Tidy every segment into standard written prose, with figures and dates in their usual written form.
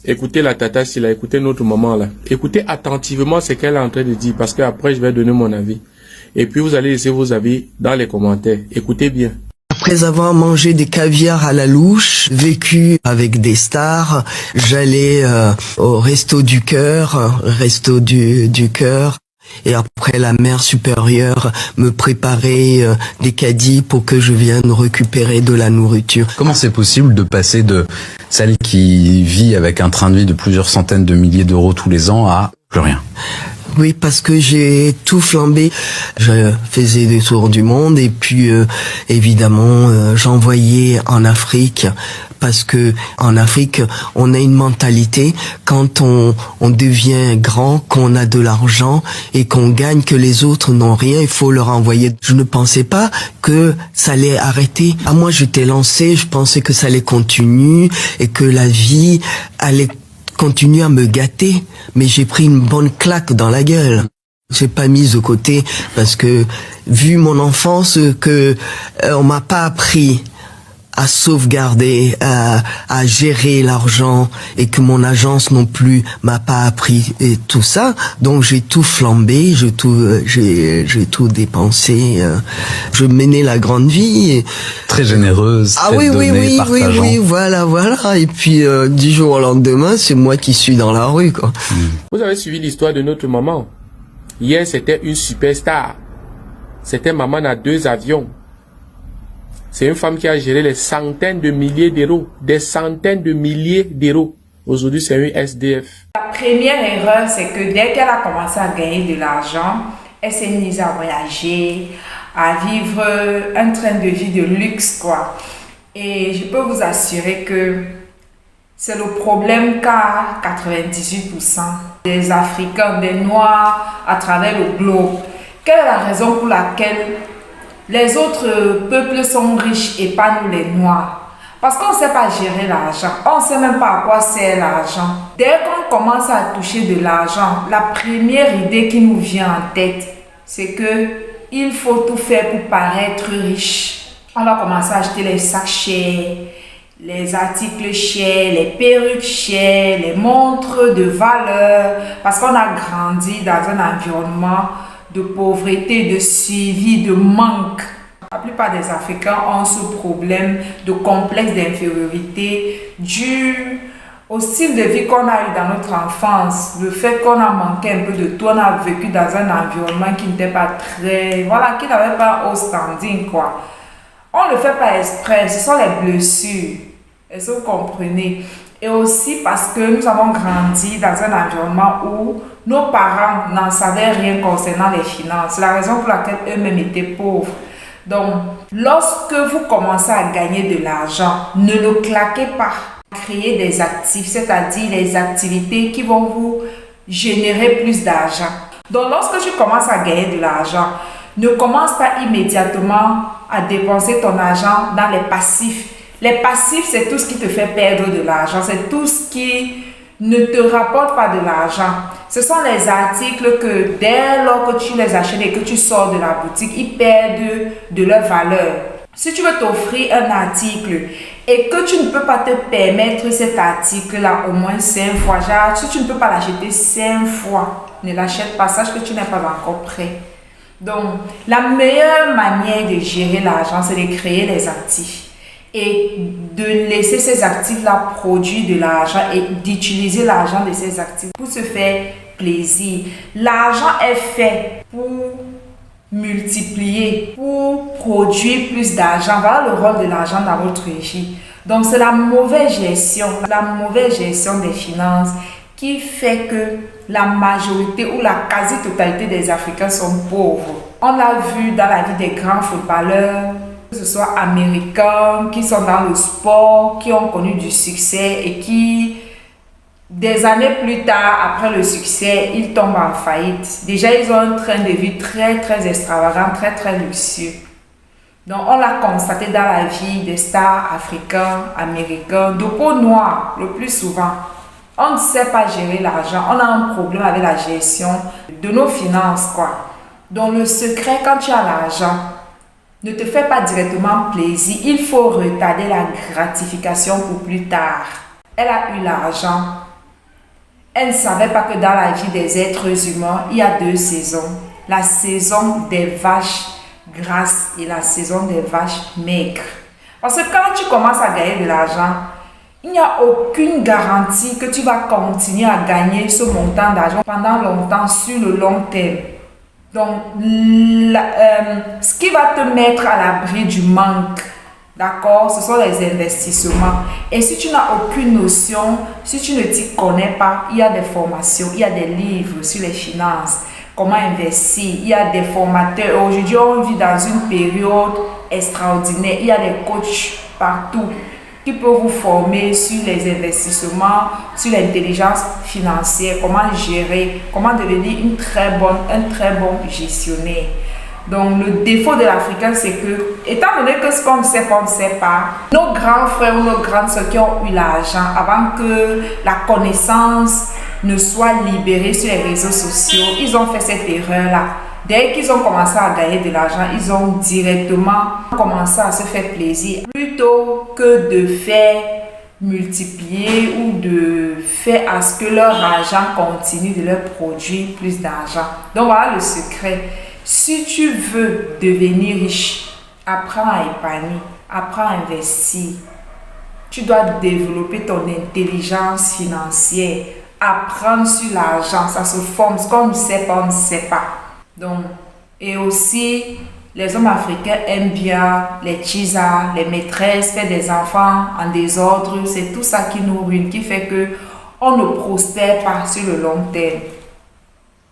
Écoutez la tata si là, écoutez notre maman là. Écoutez attentivement ce qu'elle est en train de dire parce que après je vais donner mon avis. Et puis vous allez laisser vos avis dans les commentaires. Écoutez bien. Après avoir mangé des caviars à la louche, vécu avec des stars, j'allais au resto du cœur, et après la mère supérieure me préparait des caddies pour que je vienne récupérer de la nourriture. Comment c'est possible de passer de celle qui vit avec un train de vie de plusieurs centaines de milliers d'euros tous les ans à plus rien? Oui, parce que j'ai tout flambé. Je faisais des tours du monde et puis évidemment j'envoyais en Afrique parce que en Afrique on a une mentalité quand on devient grand, qu'on a de l'argent et qu'on gagne que les autres n'ont rien, il faut leur envoyer. Je ne pensais pas que ça allait arrêter. À moi j'étais lancée, je pensais que ça allait continuer et que la vie allait continue à me gâter, mais j'ai pris une bonne claque dans la gueule. J'ai pas mis de côté parce que vu mon enfance que on m'a pas appris à sauvegarder, à gérer l'argent et que mon agence non plus m'a pas appris et tout ça. Donc j'ai tout flambé, j'ai tout dépensé. Je menais la grande vie. Et... Très généreuse. Ah oui, voilà. Et puis 10 jours au lendemain, c'est moi qui suis dans la rue, quoi. Vous avez suivi l'histoire de notre maman. Hier, c'était une superstar. C'était maman à 2 avions. C'est une femme qui a géré des centaines de milliers d'euros. Des centaines de milliers d'euros. Aujourd'hui, c'est une SDF. La première erreur, c'est que dès qu'elle a commencé à gagner de l'argent, elle s'est mise à voyager, à vivre un train de vie de luxe, quoi. Et je peux vous assurer que c'est le problème qu'a 98% des Africains, des Noirs à travers le globe. Quelle est la raison pour laquelle les autres peuples sont riches et pas nous les Noirs? Parce qu'on ne sait pas gérer l'argent. On ne sait même pas à quoi sert l'argent. Dès qu'on commence à toucher de l'argent, la première idée qui nous vient en tête, c'est que il faut tout faire pour paraître riche. On va commencer à acheter les sacs chers, les articles chers, les perruques chères, les montres de valeur. Parce qu'on a grandi dans un environnement de pauvreté, de suivi, de manque. La plupart des Africains ont ce problème de complexe d'infériorité dû au style de vie qu'on a eu dans notre enfance. Le fait qu'on a manqué un peu de tout, on a vécu dans un environnement qui n'était pas très... Voilà, qui n'avait pas haut standing, quoi. On ne le fait pas exprès, ce sont les blessures. Est-ce que vous comprenez? Et aussi parce que nous avons grandi dans un environnement où nos parents n'en savaient rien concernant les finances. C'est la raison pour laquelle eux-mêmes étaient pauvres. Donc, lorsque vous commencez à gagner de l'argent, ne le claquez pas. Créez des actifs, c'est-à-dire les activités qui vont vous générer plus d'argent. Donc, lorsque tu commences à gagner de l'argent, ne commence pas immédiatement à dépenser ton argent dans les passifs. Les passifs, c'est tout ce qui te fait perdre de l'argent. C'est tout ce qui ne te rapporte pas de l'argent. Ce sont les articles que dès lors que tu les achètes et que tu sors de la boutique, ils perdent de leur valeur. Si tu veux t'offrir un article et que tu ne peux pas te permettre cet article-là au moins 5 fois, genre, si tu ne peux pas l'acheter 5 fois, ne l'achète pas, sache que tu n'es pas encore prêt. Donc, la meilleure manière de gérer l'argent, c'est de créer les actifs et de laisser ces actifs-là produire de l'argent et d'utiliser l'argent de ces actifs pour se faire plaisir. L'argent est fait pour multiplier, pour produire plus d'argent. Voilà le rôle de l'argent dans votre vie. Donc, c'est la mauvaise gestion des finances qui fait que la majorité ou la quasi-totalité des Africains sont pauvres. On l'a vu dans la vie des grands footballeurs, que ce soit américains, qui sont dans le sport, qui ont connu du succès et qui, des années plus tard, après le succès, ils tombent en faillite. Déjà, ils ont un train de vie très, très extravagant, très, très luxueux. Donc, on l'a constaté dans la vie des stars africains, américains, de peau noire, le plus souvent. On ne sait pas gérer l'argent. On a un problème avec la gestion de nos finances, quoi. Donc, le secret, quand tu as l'argent, ne te fais pas directement plaisir. Il faut retarder la gratification pour plus tard. Elle a eu l'argent. Elle ne savait pas que dans la vie des êtres humains, il y a 2 saisons. La saison des vaches grasses et la saison des vaches maigres. Parce que quand tu commences à gagner de l'argent, il n'y a aucune garantie que tu vas continuer à gagner ce montant d'argent pendant longtemps, sur le long terme. Donc, ce qui va te mettre à l'abri du manque, d'accord, ce sont les investissements. Et si tu n'as aucune notion, si tu ne t'y connais pas, il y a des formations, il y a des livres sur les finances, comment investir, il y a des formateurs. Aujourd'hui, on vit dans une période extraordinaire. Il y a des coachs partout qui peuvent vous former sur les investissements, sur l'intelligence financière, comment gérer, comment devenir un très bon gestionnaire. Donc, le défaut de l'Africain, c'est que, étant donné que ce qu'on ne sait pas, on ne sait pas, nos grands frères ou nos grandes sœurs qui ont eu l'argent, avant que la connaissance ne soit libérée sur les réseaux sociaux, ils ont fait cette erreur-là. Dès qu'ils ont commencé à gagner de l'argent, ils ont directement commencé à se faire plaisir, plutôt que de faire multiplier ou de faire à ce que leur argent continue de leur produire plus d'argent. Donc, voilà le secret. Si tu veux devenir riche, apprends à épargner, apprends à investir. Tu dois développer ton intelligence financière, apprendre sur l'argent, ça se forme. Ce qu'on ne sait pas, on ne sait pas. Donc, et aussi, les hommes africains aiment bien les tchisas, les maîtresses, faire des enfants en désordre. C'est tout ça qui nous ruine, qui fait que on ne prospère pas sur le long terme.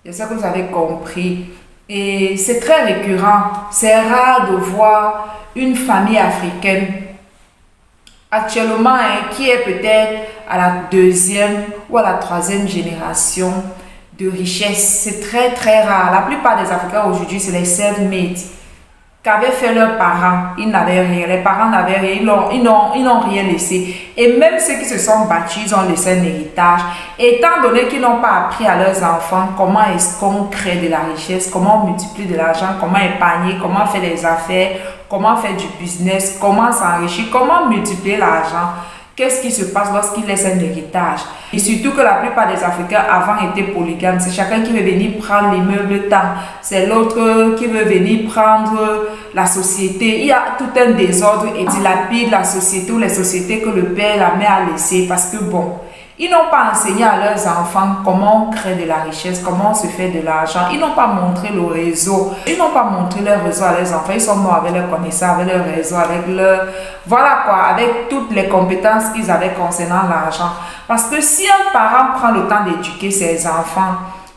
J'espère que vous avez compris. Et c'est très récurrent. C'est rare de voir une famille africaine actuellement qui est peut-être à la 2e ou à la 3e génération de richesse. C'est très rare. La plupart des Africains aujourd'hui, c'est les self-made qu'avaient fait leurs parents. Ils n'avaient rien. Les parents n'avaient rien. Ils n'ont rien laissé. Et même ceux qui se sont battus, ils ont laissé un héritage. Étant donné qu'ils n'ont pas appris à leurs enfants comment est-ce qu'on crée de la richesse, comment on multiplie de l'argent, comment épargner, comment faire des affaires, comment faire du business, comment s'enrichir, comment multiplier l'argent. Qu'est-ce qui se passe lorsqu'il laisse un héritage? Et surtout que la plupart des Africains avant étaient polygames. C'est chacun qui veut venir prendre l'immeuble tant. C'est l'autre qui veut venir prendre la société. Il y a tout un désordre et dilapide la société ou les sociétés que le père et la mère a laissées. Parce que bon, ils n'ont pas enseigné à leurs enfants comment on crée de la richesse, comment on se fait de l'argent. Ils n'ont pas montré le réseau. Ils n'ont pas montré leur réseau à leurs enfants. Ils sont morts avec leur connaissance, avec leur réseau, avec leur... Voilà quoi, avec toutes les compétences qu'ils avaient concernant l'argent. Parce que si un parent prend le temps d'éduquer ses enfants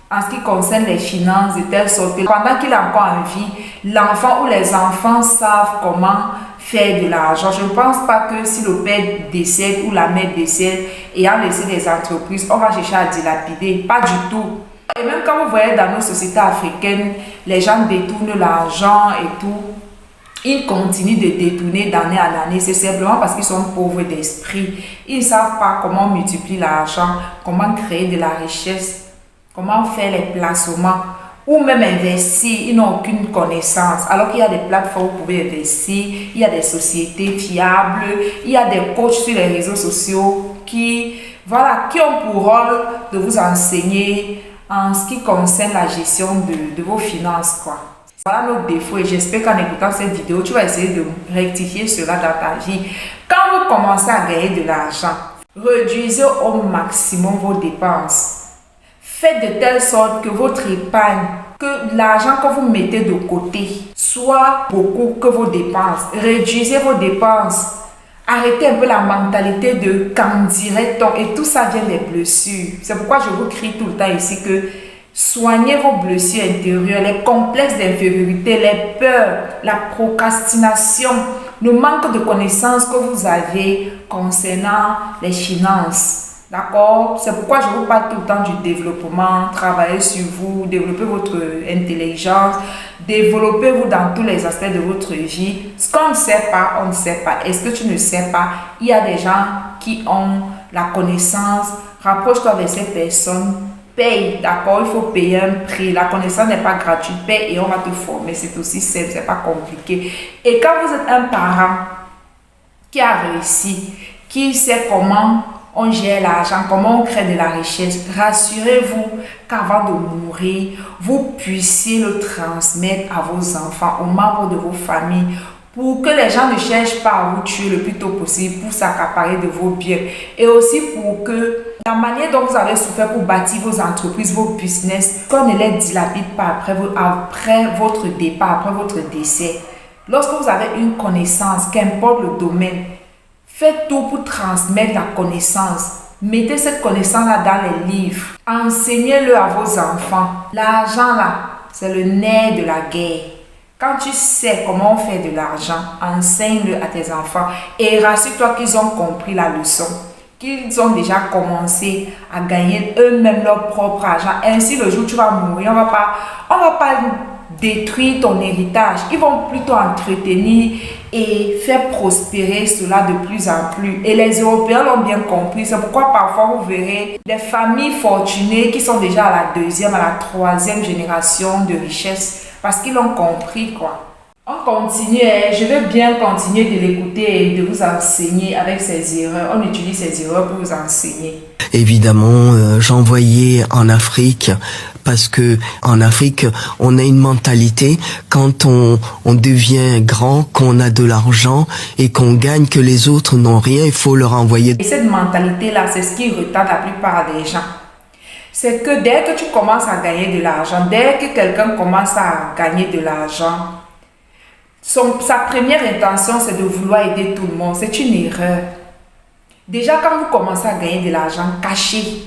en ce qui concerne les finances, de telle sorte que pendant qu'il est encore en vie, l'enfant ou les enfants savent comment faire de l'argent. Je ne pense pas que si le père décède ou la mère décède ayant laissé des entreprises, on va chercher à dilapider. Pas du tout. Et même quand vous voyez dans nos sociétés africaines, les gens détournent l'argent et tout, ils continuent de détourner d'année en année. C'est simplement parce qu'ils sont pauvres d'esprit. Ils ne savent pas comment multiplier l'argent, comment créer de la richesse, comment faire les placements ou même investir. Ils n'ont aucune connaissance. Alors qu'il y a des plateformes où vous pouvez investir, il y a des sociétés fiables, il y a des coachs sur les réseaux sociaux qui ont pour rôle de vous enseigner en ce qui concerne la gestion de vos finances, quoi. Voilà nos défauts et j'espère qu'en écoutant cette vidéo, tu vas essayer de rectifier cela dans ta vie. Quand vous commencez à gagner de l'argent, réduisez au maximum vos dépenses. Faites de telle sorte que votre épargne, que l'argent que vous mettez de côté soit beaucoup que vos dépenses. Réduisez vos dépenses. Arrêtez un peu la mentalité de quand dirait-on et tout ça vient des blessures. C'est pourquoi je vous crie tout le temps ici que soignez vos blessures intérieures, les complexes d'infériorité, les peurs, la procrastination, le manque de connaissances que vous avez concernant les finances. D'accord? C'est pourquoi je vous parle tout le temps du développement, travailler sur vous, développer votre intelligence, développez-vous dans tous les aspects de votre vie. Ce qu'on ne sait pas, on ne sait pas. Est-ce que tu ne sais pas? Il y a des gens qui ont la connaissance. Rapproche-toi de ces personnes. Paye, d'accord? Il faut payer un prix. La connaissance n'est pas gratuite. Paye et on va te former. C'est aussi simple, c'est pas compliqué. Et quand vous êtes un parent qui a réussi, qui sait comment on gère l'argent, comment on crée de la richesse. Rassurez-vous qu'avant de mourir, vous puissiez le transmettre à vos enfants, aux membres de vos familles, pour que les gens ne cherchent pas à vous tuer le plus tôt possible pour s'accaparer de vos biens. Et aussi pour que la manière dont vous avez souffert pour bâtir vos entreprises, vos business, qu'on ne les dilapide pas après votre départ, après votre décès. Lorsque vous avez une connaissance, qu'importe le domaine, faites tout pour transmettre la connaissance. Mettez cette connaissance-là dans les livres. Enseignez-le à vos enfants. L'argent là, c'est le nerf de la guerre. Quand tu sais comment on fait de l'argent, enseigne-le à tes enfants et rassure-toi qu'ils ont compris la leçon, qu'ils ont déjà commencé à gagner eux-mêmes leur propre argent. Ainsi, le jour où tu vas mourir, on va pas détruire ton héritage. Ils vont plutôt entretenir et faire prospérer cela de plus en plus. Et les Européens l'ont bien compris. C'est pourquoi parfois vous verrez des familles fortunées qui sont déjà à la deuxième, à la troisième génération de richesse. Parce qu'ils l'ont compris, quoi. On continue, je veux bien continuer de l'écouter et de vous enseigner avec ses erreurs. On utilise ses erreurs pour vous enseigner. Évidemment, j'envoyais en Afrique parce que en Afrique, on a une mentalité quand on devient grand, qu'on a de l'argent et qu'on gagne, que les autres n'ont rien, il faut leur envoyer. Et cette mentalité-là, c'est ce qui retarde la plupart des gens. C'est que dès que tu commences à gagner de l'argent, dès que quelqu'un commence à gagner de l'argent, sa première intention, c'est de vouloir aider tout le monde. C'est une erreur. Déjà, quand vous commencez à gagner de l'argent, cachez.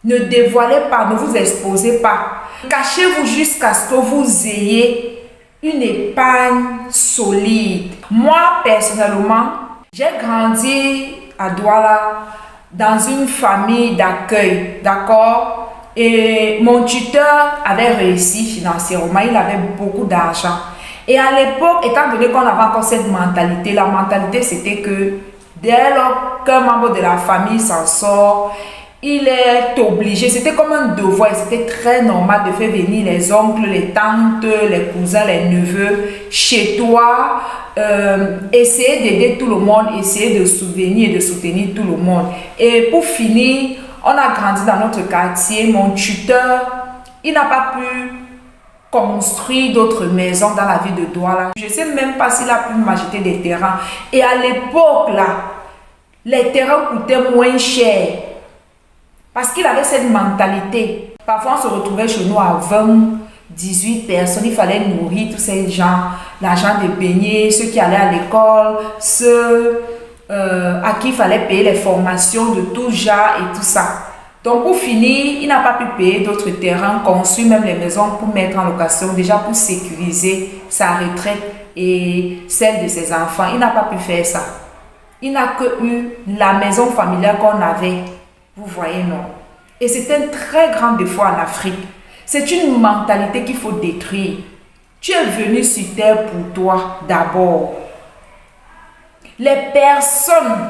Ne dévoilez pas, ne vous exposez pas. Cachez-vous jusqu'à ce que vous ayez une épargne solide. Moi, personnellement, j'ai grandi à Douala dans une famille d'accueil, d'accord? Et mon tuteur avait réussi financièrement, il avait beaucoup d'argent. Et à l'époque, étant donné qu'on avait encore cette mentalité, la mentalité c'était que dès lors qu'un membre de la famille s'en sort, il est obligé, c'était comme un devoir, c'était très normal de faire venir les oncles, les tantes, les cousins, les neveux chez toi, essayer d'aider tout le monde, essayer de souvenir et de soutenir tout le monde. Et pour finir, on a grandi dans notre quartier, mon tuteur, il n'a pas pu construire d'autres maisons dans la ville de Douala. Je ne sais même pas s'il a pu m'acheter des terrains. Et à l'époque, là, les terrains coûtaient moins cher. Parce qu'il avait cette mentalité. Parfois, on se retrouvait chez nous à 20, 18 personnes. Il fallait nourrir tous ces gens. L'argent de beignets, ceux qui allaient à l'école, ceux à qui il fallait payer les formations de tout genre et tout ça. Donc, pour finir, il n'a pas pu payer d'autres terrains, construire même les maisons pour mettre en location, déjà pour sécuriser sa retraite et celle de ses enfants. Il n'a pas pu faire ça. Il n'a que eu la maison familiale qu'on avait. Vous voyez, non? Et c'est un très grand défaut en Afrique. C'est une mentalité qu'il faut détruire. Tu es venu sur terre pour toi d'abord. Les personnes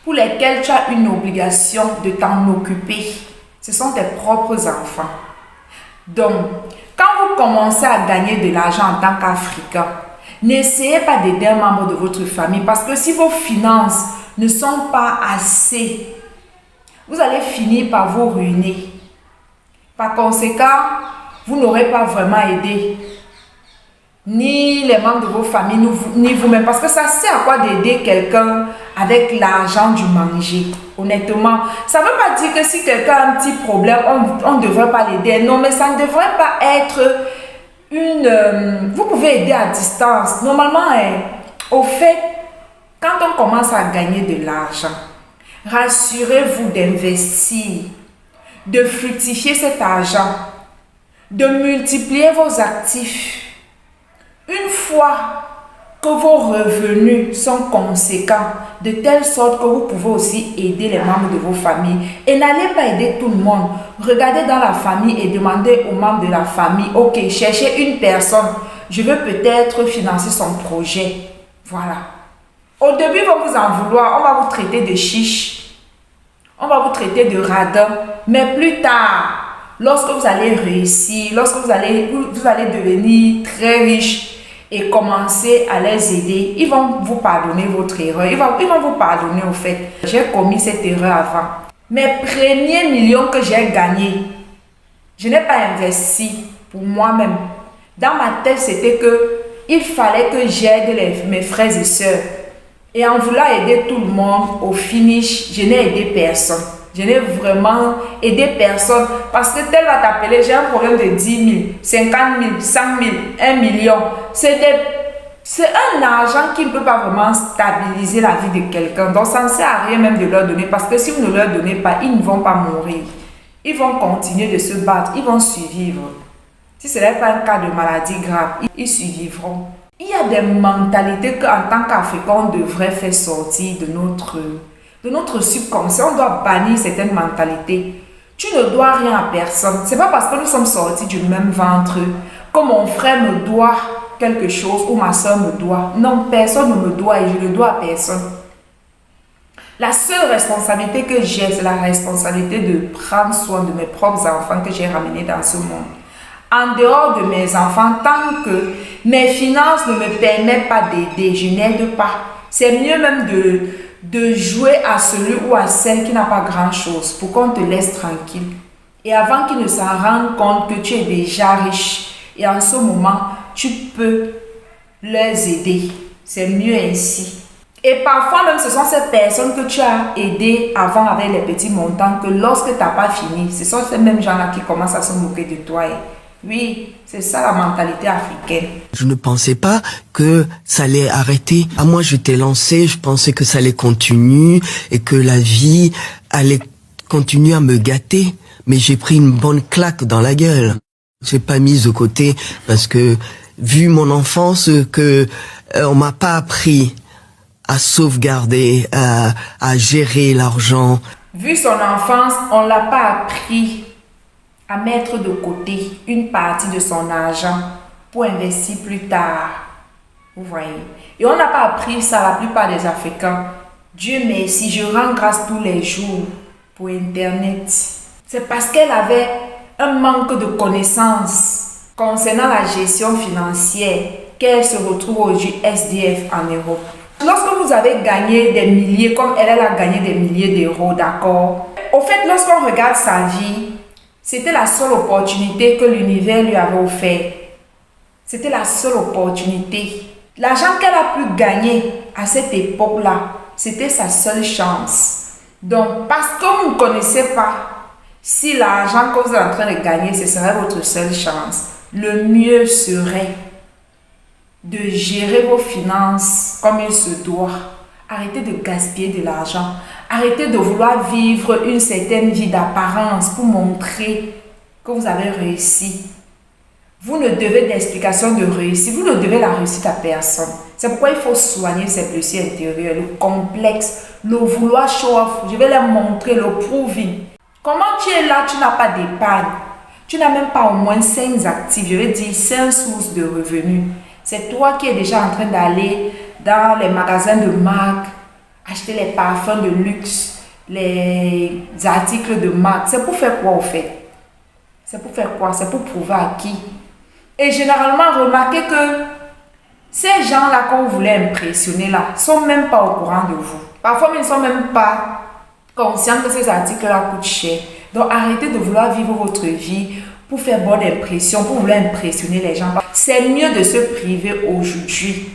pour lesquelles tu as une obligation de t'en occuper, ce sont tes propres enfants. Donc, quand vous commencez à gagner de l'argent en tant qu'Africain, n'essayez pas d'aider un membre de votre famille parce que si vos finances ne sont pas assez, vous allez finir par vous ruiner. Par conséquent, vous n'aurez pas vraiment aidé ni les membres de vos familles, ni vous-même. Parce que ça sert à quoi d'aider quelqu'un avec l'argent du manger? Honnêtement, ça ne veut pas dire que si quelqu'un a un petit problème, on ne devrait pas l'aider. Non, mais ça ne devrait pas être une... vous pouvez aider à distance. Normalement, au fait, quand on commence à gagner de l'argent, rassurez-vous d'investir, de fructifier cet argent, de multiplier vos actifs. Une fois que vos revenus sont conséquents, de telle sorte que vous pouvez aussi aider les membres de vos familles. Et n'allez pas aider tout le monde. Regardez dans la famille et demandez aux membres de la famille, ok, cherchez une personne, je veux peut-être financer son projet. Voilà. Au début, ils vont vous en vouloir, on va vous traiter de chiche, on va vous traiter de radin, mais plus tard, lorsque vous allez réussir, lorsque vous allez devenir très riche, et commencez à les aider. Ils vont vous pardonner votre erreur. Ils vont vous pardonner au fait. J'ai commis cette erreur avant. Mes premiers millions que j'ai gagnés, je n'ai pas investi pour moi-même. Dans ma tête, c'était que il fallait que j'aide mes frères et sœurs. Et en voulant aider tout le monde, au finish, je n'ai aidé personne. Je n'ai vraiment aidé personne parce que tel va t'appeler, j'ai un problème de 10 000, 50 000, 100 000, 1 million. C'est un argent qui ne peut pas vraiment stabiliser la vie de quelqu'un. Donc ça ne sert à rien même de leur donner parce que si vous ne leur donnez pas, ils ne vont pas mourir. Ils vont continuer de se battre, ils vont survivre. Si ce n'est pas un cas de maladie grave, ils survivront. Il y a des mentalités qu'en tant qu'Africains, on devrait faire sortir de notre subconscient. On doit bannir certaines mentalités. Tu ne dois rien à personne. Ce n'est pas parce que nous sommes sortis du même ventre que mon frère me doit quelque chose ou ma soeur me doit. Non, personne ne me doit et je ne dois à personne. La seule responsabilité que j'ai, c'est la responsabilité de prendre soin de mes propres enfants que j'ai ramenés dans ce monde. En dehors de mes enfants, tant que mes finances ne me permettent pas d'aider, je n'aide pas. C'est mieux même de jouer à celui ou à celle qui n'a pas grand-chose pour qu'on te laisse tranquille. Et avant qu'ils ne s'en rendent compte que tu es déjà riche, et en ce moment, tu peux les aider. C'est mieux ainsi. Et parfois même, ce sont ces personnes que tu as aidées avant avec les petits montants que lorsque tu n'as pas fini, ce sont ces mêmes gens-là qui commencent à se moquer de toi. Oui, c'est ça la mentalité africaine. Je ne pensais pas que ça allait arrêter. Moi, j'étais lancée, je pensais que ça allait continuer et que la vie allait continuer à me gâter. Mais j'ai pris une bonne claque dans la gueule. J'ai pas mis de côté parce que, vu mon enfance, on m'a pas appris à sauvegarder, à gérer l'argent. Vu son enfance, on l'a pas appris à mettre de côté une partie de son argent pour investir plus tard. Vous voyez. Et on n'a pas appris ça la plupart des Africains. Dieu merci, je rends grâce tous les jours pour Internet. C'est parce qu'elle avait un manque de connaissances concernant la gestion financière qu'elle se retrouve aujourd'hui SDF en Europe. Lorsque vous avez gagné des milliers, comme elle a gagné des milliers d'euros, d'accord? Au fait, lorsqu'on regarde sa vie, c'était la seule opportunité que l'univers lui avait offert. C'était la seule opportunité. L'argent qu'elle a pu gagner à cette époque-là, c'était sa seule chance. Donc, parce que vous ne connaissez pas si l'argent que vous êtes en train de gagner, ce serait votre seule chance, le mieux serait de gérer vos finances comme il se doit. Arrêtez de gaspiller de l'argent. Arrêtez de vouloir vivre une certaine vie d'apparence pour montrer que vous avez réussi. Vous ne devez d'explication de réussite. Vous ne devez la réussite à personne. C'est pourquoi il faut soigner ces blessures intérieures, le complexe, le vouloir show off. Je vais les montrer, le proving. Comment tu es là, tu n'as pas d'épargne. Tu n'as même pas au moins 5 actifs, je veux dire 5 sources de revenus. C'est toi qui es déjà en train d'aller dans les magasins de marque, acheter les parfums de luxe, les articles de marque. C'est pour faire quoi au fait? C'est pour faire quoi? C'est pour prouver à qui? Et généralement, remarquez que ces gens-là qu'on voulait impressionner là, sont même pas au courant de vous. Parfois, ils ne sont même pas conscients que ces articles-là coûtent cher. Donc, arrêtez de vouloir vivre votre vie pour faire bonne impression, pour vouloir impressionner les gens. C'est mieux de se priver aujourd'hui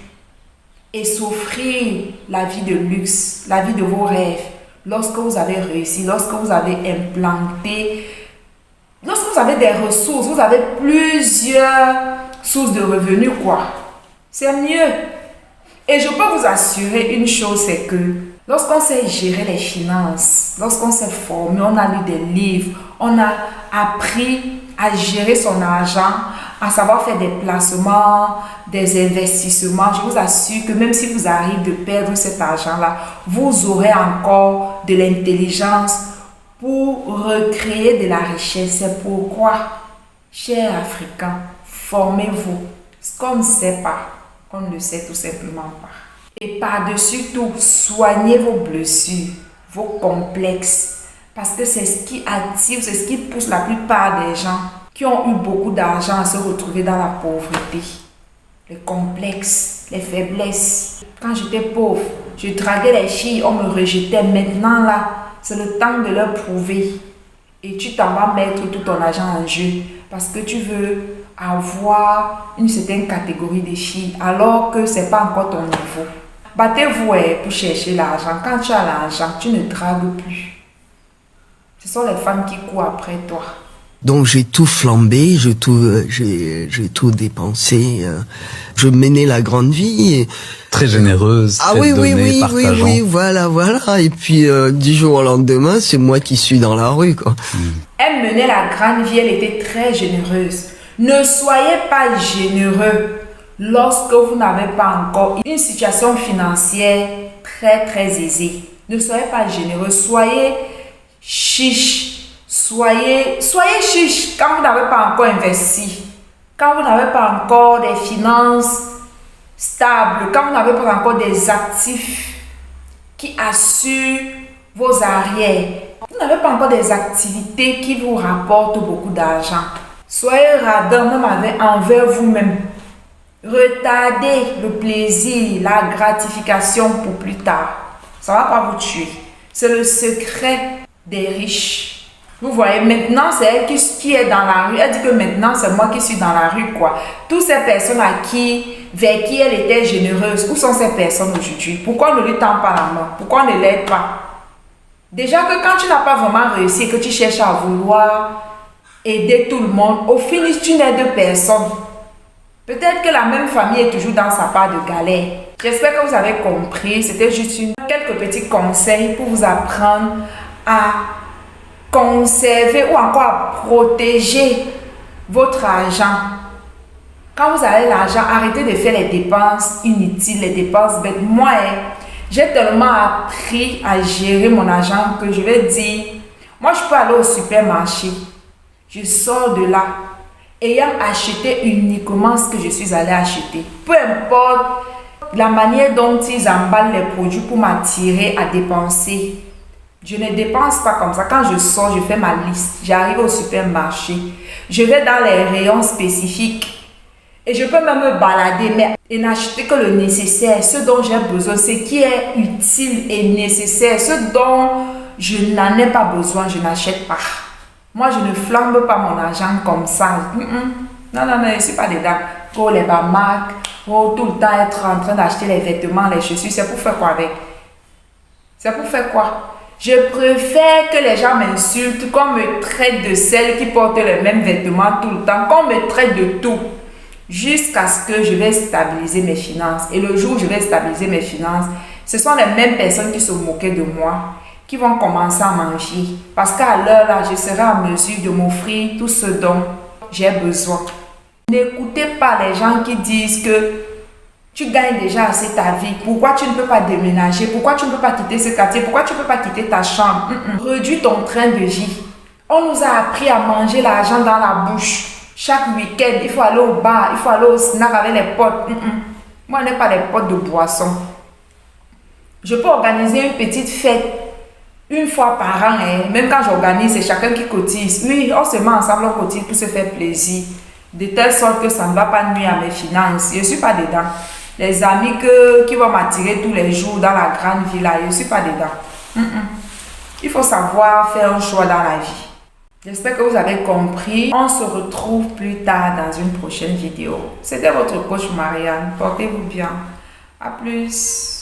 et s'offrir la vie de luxe, la vie de vos rêves, lorsque vous avez réussi, lorsque vous avez implanté, lorsque vous avez des ressources, vous avez plusieurs sources de revenus, quoi. C'est mieux. Et je peux vous assurer une chose, c'est que lorsqu'on sait gérer les finances, lorsqu'on s'est formé, on a lu des livres, on a appris à gérer son argent, à savoir faire des placements, des investissements, je vous assure que même si vous arrivez de perdre cet argent-là, vous aurez encore de l'intelligence pour recréer de la richesse. C'est pourquoi, chers Africains, formez-vous. Ce qu'on ne sait pas, on ne le sait tout simplement pas. Et par-dessus tout, soignez vos blessures, vos complexes. Parce que c'est ce qui attire, c'est ce qui pousse la plupart des gens qui ont eu beaucoup d'argent à se retrouver dans la pauvreté. les complexes, les faiblesses. Quand j'étais pauvre, je draguais les filles, on me rejetait. Maintenant là, c'est le temps de leur prouver. Et tu t'en vas mettre tout ton argent en jeu parce que tu veux avoir une certaine catégorie de filles alors que c'est pas encore ton niveau. Battez-vous pour chercher l'argent. Quand tu as l'argent, tu ne dragues plus. Ce sont les femmes qui courent après toi. Donc j'ai tout flambé, j'ai tout dépensé. Je menais la grande vie. Et... Très généreuse, ah très oui, donnée, partageant. oui, voilà. Et puis du jour au lendemain, c'est moi qui suis dans la rue, quoi. Elle menait la grande vie, elle était très généreuse. Ne soyez pas généreux lorsque vous n'avez pas encore une situation financière très très aisée. Ne soyez pas généreux, soyez chiche. Soyez chiche quand vous n'avez pas encore investi, quand vous n'avez pas encore des finances stables, quand vous n'avez pas encore des actifs qui assurent vos arrières, vous n'avez pas encore des activités qui vous rapportent beaucoup d'argent. Soyez radin même envers vous-même. Retardez le plaisir, la gratification pour plus tard. Ça ne va pas vous tuer. C'est le secret des riches. Vous voyez, maintenant, c'est elle qui est dans la rue. Elle dit que maintenant, c'est moi qui suis dans la rue, quoi. Toutes ces personnes vers qui elle était généreuse, où sont ces personnes aujourd'hui? Pourquoi on ne lui tend pas la main? Pourquoi on ne l'aide pas? Déjà que quand tu n'as pas vraiment réussi et que tu cherches à vouloir aider tout le monde, au finish, tu n'aides personne. Peut-être que la même famille est toujours dans sa part de galère. J'espère que vous avez compris. C'était juste quelques petits conseils pour vous apprendre à conserver ou encore à protéger votre argent. Quand vous avez l'argent, arrêtez de faire les dépenses inutiles, les dépenses bêtes. Moi, j'ai tellement appris à gérer mon argent que je vais dire, moi je peux aller au supermarché, je sors de là, ayant acheté uniquement ce que je suis allée acheter. Peu importe la manière dont ils emballent les produits pour m'attirer à dépenser. Je ne dépense pas comme ça. Quand je sors, je fais ma liste. J'arrive au supermarché. Je vais dans les rayons spécifiques. Et je peux même me balader, mais et n'acheter que le nécessaire. Ce dont j'ai besoin, ce qui est utile et nécessaire. Ce dont je n'en ai pas besoin, je n'achète pas. Moi, je ne flambe pas mon argent comme ça. Non, je ne suis pas dedans. Pour les marques, pour tout le temps être en train d'acheter les vêtements, les chaussures. C'est pour faire quoi avec? C'est pour faire quoi? Je préfère que les gens m'insultent, qu'on me traite de celles qui portent les mêmes vêtements tout le temps, qu'on me traite de tout, jusqu'à ce que je vais stabiliser mes finances. Et le jour où je vais stabiliser mes finances, ce sont les mêmes personnes qui se moquaient de moi, qui vont commencer à m'envier. Parce qu'à l'heure là, je serai en mesure de m'offrir tout ce dont j'ai besoin. N'écoutez pas les gens qui disent que tu gagnes déjà assez ta vie. Pourquoi tu ne peux pas déménager? Pourquoi tu ne peux pas quitter ce quartier? Pourquoi tu ne peux pas quitter ta chambre? Réduis ton train de vie. On nous a appris à manger l'argent dans la bouche. Chaque week-end, il faut aller au bar, il faut aller au snack avec les potes. Moi, je n'ai pas les potes de boisson. Je peux organiser une petite fête une fois par an. Même quand j'organise, c'est chacun qui cotise. Oui, on se met ensemble, on cotise pour se faire plaisir. De telle sorte que ça ne va pas nuire à mes finances. Je ne suis pas dedans. Les amis qui vont m'attirer tous les jours dans la grande vie, là, je ne suis pas dedans. Il faut savoir faire un choix dans la vie. J'espère que vous avez compris. On se retrouve plus tard dans une prochaine vidéo. C'était votre coach Marianne. Portez-vous bien. À plus.